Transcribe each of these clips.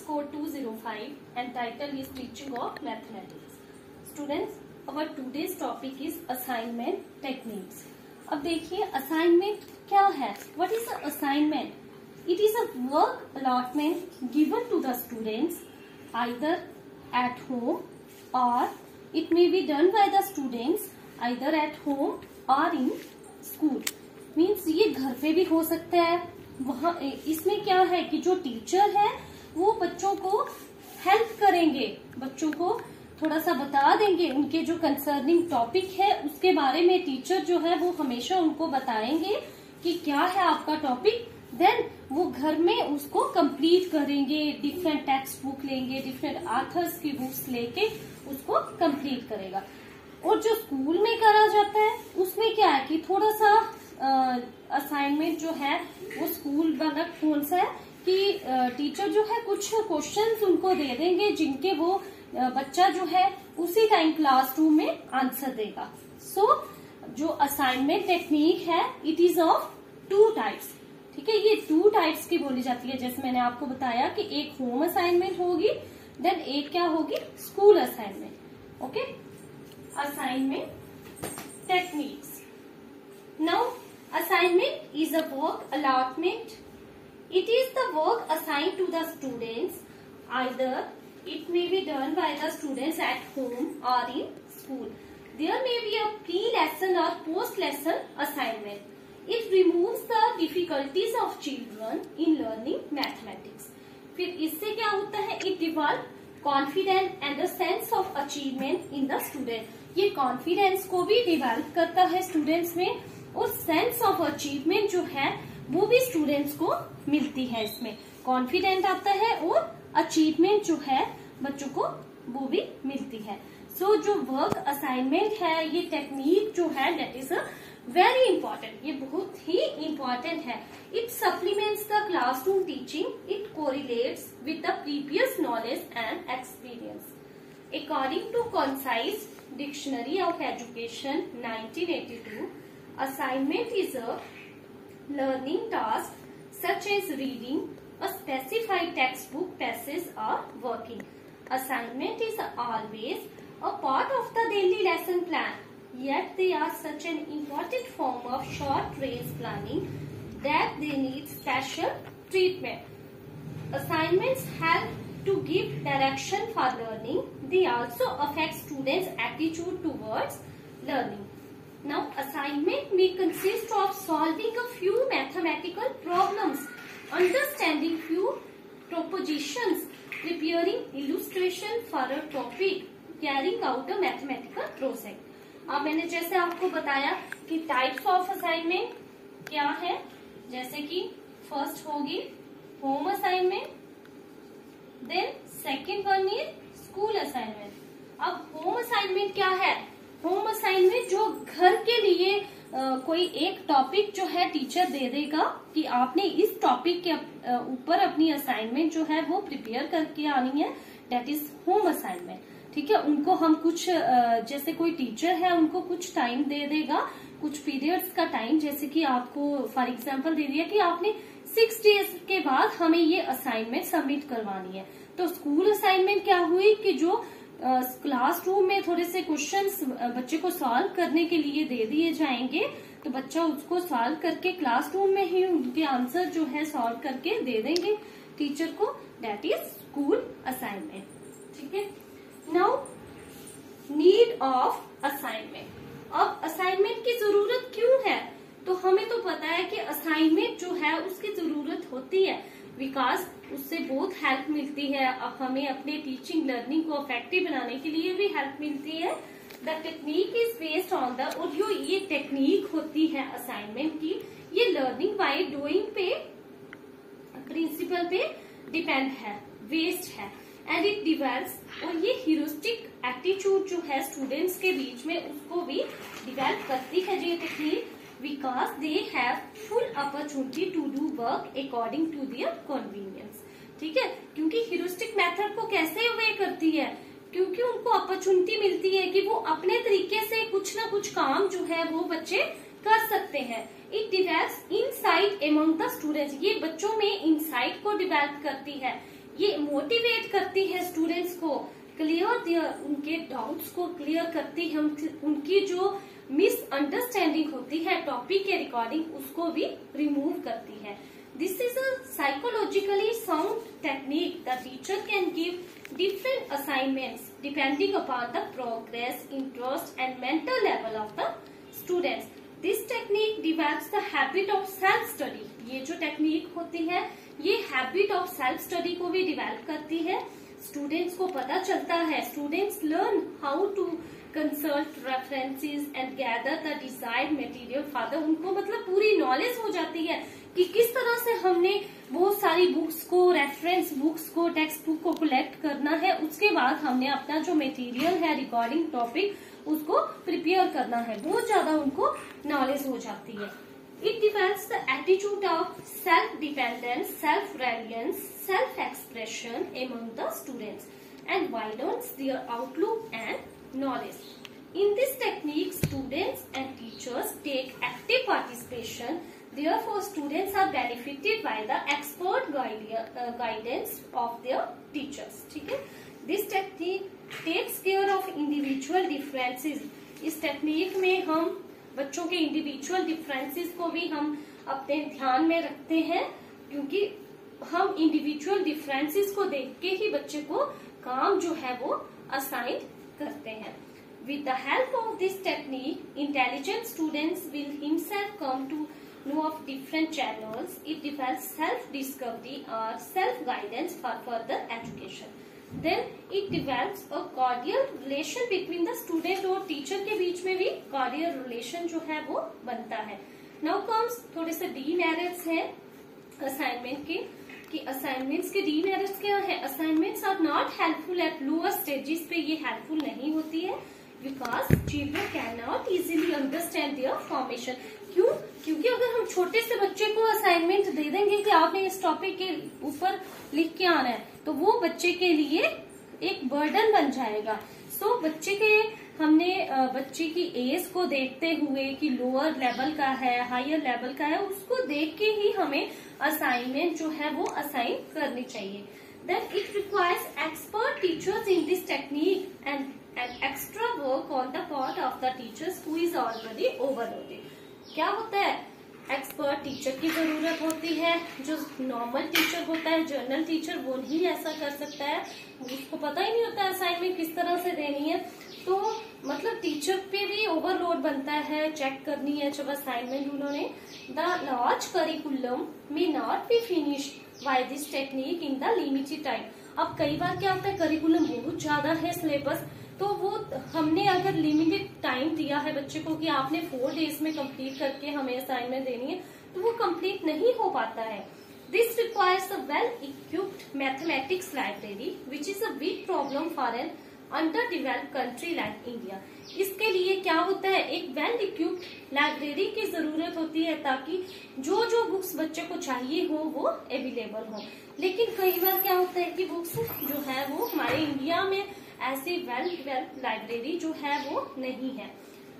code 205 and title is Teaching of Mathematics. Students, our today's topic is assignment techniques. अब देखिए assignment क्या है? What is an assignment? It is a work allotment given to the students either at home or it may be done by the students either at home or in school. Means ये घर पे भी हो सकता है. वहाँ इसमें क्या है कि जो टीचर है वो बच्चों को हेल्प करेंगे, बच्चों को थोड़ा सा बता देंगे, उनके जो कंसर्निंग टॉपिक है उसके बारे में टीचर जो है वो हमेशा उनको बताएंगे कि क्या है आपका टॉपिक. देन वो घर में उसको कंप्लीट करेंगे, डिफरेंट टेक्स्ट बुक लेंगे, डिफरेंट ऑथर्स की बुक्स लेके उसको कंप्लीट करेगा. और जो स्कूल में करा जाता है उसमें क्या है कि थोड़ा सा असाइनमेंट जो है वो स्कूल वाला कौन सा है कि टीचर जो है कुछ क्वेश्चंस उनको दे देंगे जिनके वो बच्चा जो है उसी टाइम क्लासरूम में आंसर देगा. सो जो असाइनमेंट टेक्निक है इट इज ऑफ 2 टाइप्स. ठीक है, ये 2 टाइप्स की बोली जाती है. जैसे मैंने आपको बताया कि एक होम असाइनमेंट होगी, देन एक क्या होगी, school assignment. Okay, assignment techniques. Now assignment is a work allotment. It is the work assigned to the students, either it may be done by the students at home or in school. There may be a pre-lesson or post-lesson assignment. It removes the difficulties of children in learning mathematics. फिर इससे क्या होता है, it develops confidence and a sense of achievement in the student. ये confidence को भी develop करता है स्टूडेंट्स में और सेंस ऑफ अचीवमेंट जो है वो भी स्टूडेंट्स को मिलती है. इसमें कॉन्फिडेंट आता है और अचीवमेंट जो है बच्चों को वो भी मिलती है. सो जो वर्क असाइनमेंट है ये टेक्निक जो है दैट इज वेरी इंपॉर्टेंट. ये बहुत ही इंपॉर्टेंट है. It supplements the classroom teaching. It correlates with the previous knowledge and experience. According to Concise Dictionary of Education 1982, assignment is a learning task such as reading a specified textbook passage or working. Assignment is always a part of the daily lesson plan, yet they are such an important form of short-range planning that they need special treatment. Assignments help to give direction for learning. They also affect students' attitude towards learning. Now, assignment may consist of solving a few mathematical problems, understanding few propositions, preparing illustration for a topic, carrying out a mathematical project. अब मैंने जैसे आपको बताया कि types of assignment क्या है, जैसे कि फर्स्ट होगी home assignment, then second one is school assignment. अब होम असाइनमेंट क्या है, होम असाइनमेंट जो घर के लिए कोई एक टॉपिक जो है टीचर दे देगा कि आपने इस टॉपिक के ऊपर अपनी असाइनमेंट जो है वो प्रिपेयर करके आनी है, दैट इज होम असाइनमेंट. ठीक है, उनको हम कुछ जैसे कोई टीचर है उनको कुछ टाइम दे देगा, कुछ पीरियड्स का टाइम, जैसे कि आपको फॉर एग्जांपल दे दिया कि आपने 6 डेज के बाद हमें ये असाइनमेंट सबमिट करवानी है. तो स्कूल असाइनमेंट क्या हुई कि जो क्लासरूम में थोड़े से क्वेश्चंस बच्चे को सॉल्व करने के लिए दे दिए जाएंगे, तो बच्चा उसको सॉल्व करके क्लासरूम में ही उनके आंसर जो है सॉल्व करके दे देंगे टीचर को, दैट इज स्कूल असाइनमेंट. ठीक है. Now need of assignment. अब असाइनमेंट की जरूरत क्यों है, तो हमें तो पता है कि असाइनमेंट जो है उसकी जरूरत होती है बिकॉज उससे बहुत हेल्प मिलती है. अब हमें अपने टीचिंग लर्निंग को इफेक्टिव बनाने के लिए भी हेल्प मिलती है. The technique is based on the, और जो ये टेक्निक होती है असाइनमेंट की, ये लर्निंग बाय डूइंग पे प्रिंसिपल पे डिपेंड है, बेस्ड है, एंड इट डिवेल्प्स. और ये ह्यूरिस्टिक एटीट्यूड जो है स्टूडेंट्स के बीच में उसको भी डिवेल्प करती है ये technique, because they have full opportunity to do work according to their convenience. ठीक है, क्योंकि ह्यूरिस्टिक मेथड को कैसे वे करती है, क्योंकि उनको अपॉर्चुनिटी मिलती है कि वो अपने तरीके से कुछ ना कुछ काम जो है वो बच्चे कर सकते हैं. It develops insight among the students. ये बच्चों में इनसाइट को डिवेल्प करती है ये मोटिवेट करती है स्टूडेंट्स को, उनके डाउट्स को क्लियर करती है, उनकी जो मिसअंडरस्टैंडिंग होती है टॉपिक के रिकॉर्डिंग उसको भी रिमूव करती है। This is a psychologically sound technique. The teacher can give different assignments depending upon the progress, interest and mental level of the students. This technique develops the habit of self study. ये जो technique होती है ये habit of self study को भी develop करती है। Students को पता चलता है, students learn how to consult references and gather the desired material for the, उनको मतलब पूरी नॉलेज हो जाती है कि किस तरह से हमने बहुत सारी बुक्स को, रेफरेंस बुक्स को, टेक्स्ट बुक को कलेक्ट करना है, उसके बाद हमने अपना जो मटेरियल है रिकॉर्डिंग टॉपिक उसको प्रिपेयर करना है। बहुत ज्यादा उनको नॉलेज हो जाती है। It develops the attitude of self-dependence, self-reliance, self-expression among the students and widens their outlook and knowledge. In this technique, students and teachers take active participation. Therefore, students are benefited by the expert guidance of their teachers. ठीक है? This technique takes care of individual differences. इस technique में हम बच्चों के individual differences को भी हम अपने ध्यान में रखते हैं, क्योंकि हम इंडिविजुअल डिफरेंसेस को देख के ही बच्चे को काम जो है वो असाइन करते हैं। With the help of this technique, intelligent students will himself come to know of different channels. It develops self discovery और self guidance for further education. Then it develops a cordial relation between the student और teacher के बीच में भी cordial relation जो है वो बनता है। Now comes थोड़े से demerits हैं assignment के, कि assignments के demerits क्या है। Assignments are not helpful at lower stages पे ये helpful नहीं होती है, because children cannot easily understand their formation। क्यों? क्योंकि अगर हम छोटे से बच्चे को असाइनमेंट दे देंगे कि आपने इस टॉपिक के ऊपर लिख के आना है, तो वो बच्चे के लिए एक बर्डन बन जाएगा। सो हमने बच्चे की एज को देखते हुए कि लोअर लेवल का है, हायर लेवल का है, उसको देख के ही हमें असाइनमेंट जो है वो असाइन करनी चाहिए। Then it requires expert teachers in this technique and extra work on the part of the teachers who is already overloaded. क्या होता है, एक्सपर्ट टीचर की जरूरत होती है। जो नॉर्मल टीचर होता है, जर्नल टीचर, वो नहीं ऐसा कर सकता है, उसको पता ही नहीं होता है असाइनमेंट किस तरह से देनी है। तो मतलब टीचर पे भी ओवरलोड बनता है, चेक करनी है जब असाइनमेंट उन्होंने। The large curriculum may not be finished by this technique in the limited time. अब कई बार क्या होता है, करिकुलम बहुत ज्यादा है सिलेबस, तो वो हमने अगर लिमिटेड टाइम दिया है बच्चे को कि आपने 4 डेज में कंप्लीट करके हमें असाइनमेंट देनी है, तो वो कंप्लीट नहीं हो पाता है। This requires a well equipped mathematics library which is a big problem for an under developed country like India. इसके लिए क्या होता है, एक वेल इक्विप्ड लाइब्रेरी की जरूरत होती है ताकि जो जो बुक्स बच्चे को चाहिए हो वो अवेलेबल हो। लेकिन कई बार क्या होता है कि बुक्स जो है वो हमारे इंडिया में ऐसी वेल डेवलप्ड लाइब्रेरी जो है वो नहीं है।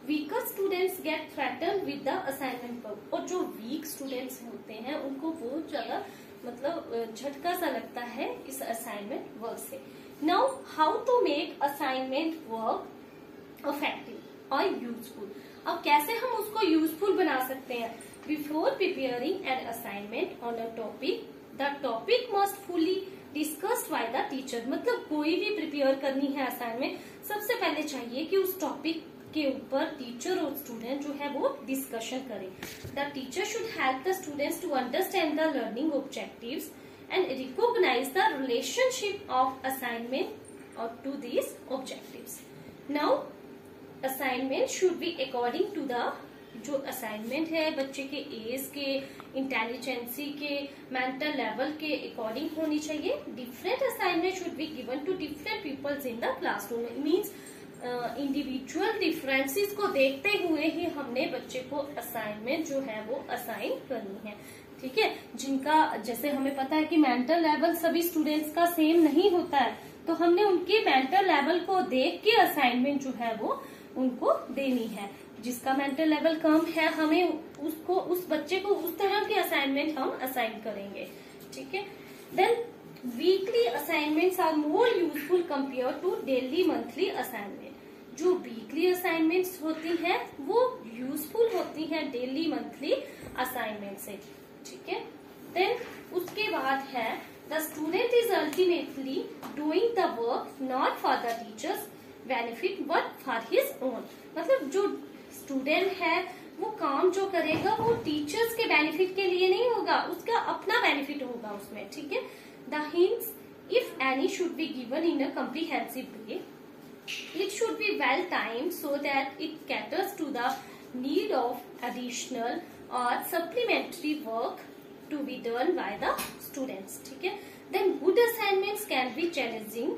Weaker students gate threatened with the assignment work. और जो वीक स्टूडेंट्स होते हैं उनको बहुत ज्यादा मतलब झटका सा लगता है इस असाइनमेंट वर्क से। Now how to make assignment work effective और यूजफुल। अब कैसे हम उसको यूजफुल बना सकते हैं। Before preparing an assignment on a topic, the topic must fully discussed by the teacher. मतलब कोई भी प्रिपेयर करनी है असाइनमेंट, सबसे पहले चाहिए कि उस टॉपिक के ऊपर टीचर और स्टूडेंट जो है वो डिस्कशन करें। The teacher should help the students to understand the learning objectives and recognise the relationship of assignment और to these objectives. Now assignment should be according to the, जो assignment है बच्चे के एज के, इंटेलिजेंसी के, mental level के according होनी चाहिए। Different assignment should be given to different peoples in the classroom. Means individual differences को देखते हुए ही हमने बच्चे को असाइनमेंट जो है वो असाइन करनी है। ठीक है, जिनका जैसे हमें पता है कि मेंटल लेवल सभी स्टूडेंट्स का सेम नहीं होता है, तो हमने उनके मेंटल लेवल को देख के असाइनमेंट जो है वो उनको देनी है। जिसका मेंटल लेवल कम है, हमें उसको, उस बच्चे को उस तरह के असाइनमेंट हम असाइन करेंगे। ठीक है, then weekly assignments are more useful compare to daily monthly assignment. जो वीकली असाइनमेंट्स होती हैं वो यूजफुल होती हैं डेली मंथली असाइनमेंट से, ठीक है। देन उसके बाद है the student is ultimately doing the work not for the teachers benefit but for his own. मतलब जो स्टूडेंट है वो काम जो करेगा वो टीचर्स के बेनिफिट के लिए नहीं होगा, उसका अपना बेनिफिट होगा उसमें, ठीक है। The hints if any should be given in a comprehensive way. It should be well timed so that it caters to the need of additional और supplementary work to be done by the students, ठीक है। Then good assignments can be challenging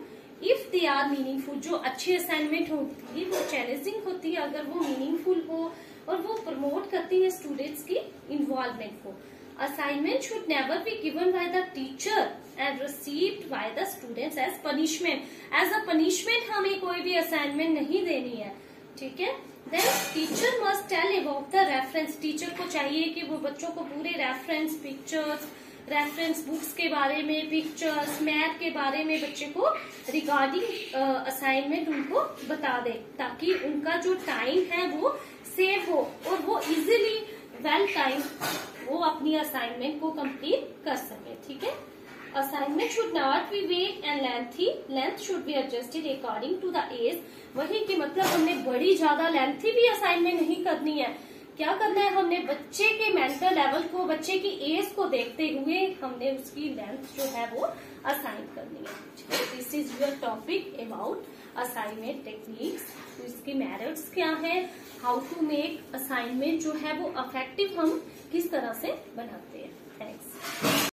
if they are meaningful. जो अच्छी assignment होती है वो challenging होती है अगर वो मीनिंगफुल हो और वो प्रमोट करती है स्टूडेंट्स की इन्वॉल्वमेंट को। Assignment should never be given by the teacher and received by the students as punishment. As a punishment हमें कोई भी असाइनमेंट नहीं देनी है, ठीक है। Then teacher must tell about the reference. Teacher को चाहिए कि वो बच्चों को पूरे रेफरेंस पिक्चर्स, रेफरेंस बुक्स के बारे में, पिक्चर्स, मैप के बारे में बच्चे को रिगार्डिंग असाइनमेंट उनको बता दे, ताकि उनका जो टाइम है वो सेव हो और वो इजीली वेल टाइम वो अपनी असाइनमेंट को कंप्लीट कर सके, ठीक है। Assignment should not be vague and lengthy. Length should be adjusted according to the age. वही कि मतलब हमने बड़ी ज्यादा लेंथी भी असाइनमेंट नहीं करनी है। क्या करना है, हमने बच्चे के मेंटल लेवल को, बच्चे की एज को देखते हुए हमने उसकी लेंथ जो है वो असाइन करनी है। This is your topic about assignment techniques. तो इसके मेथड्स क्या है, हाउ टू मेक असाइनमेंट जो है वो इफेक्टिव हम किस तरह से बनाते हैं। थैंक्स।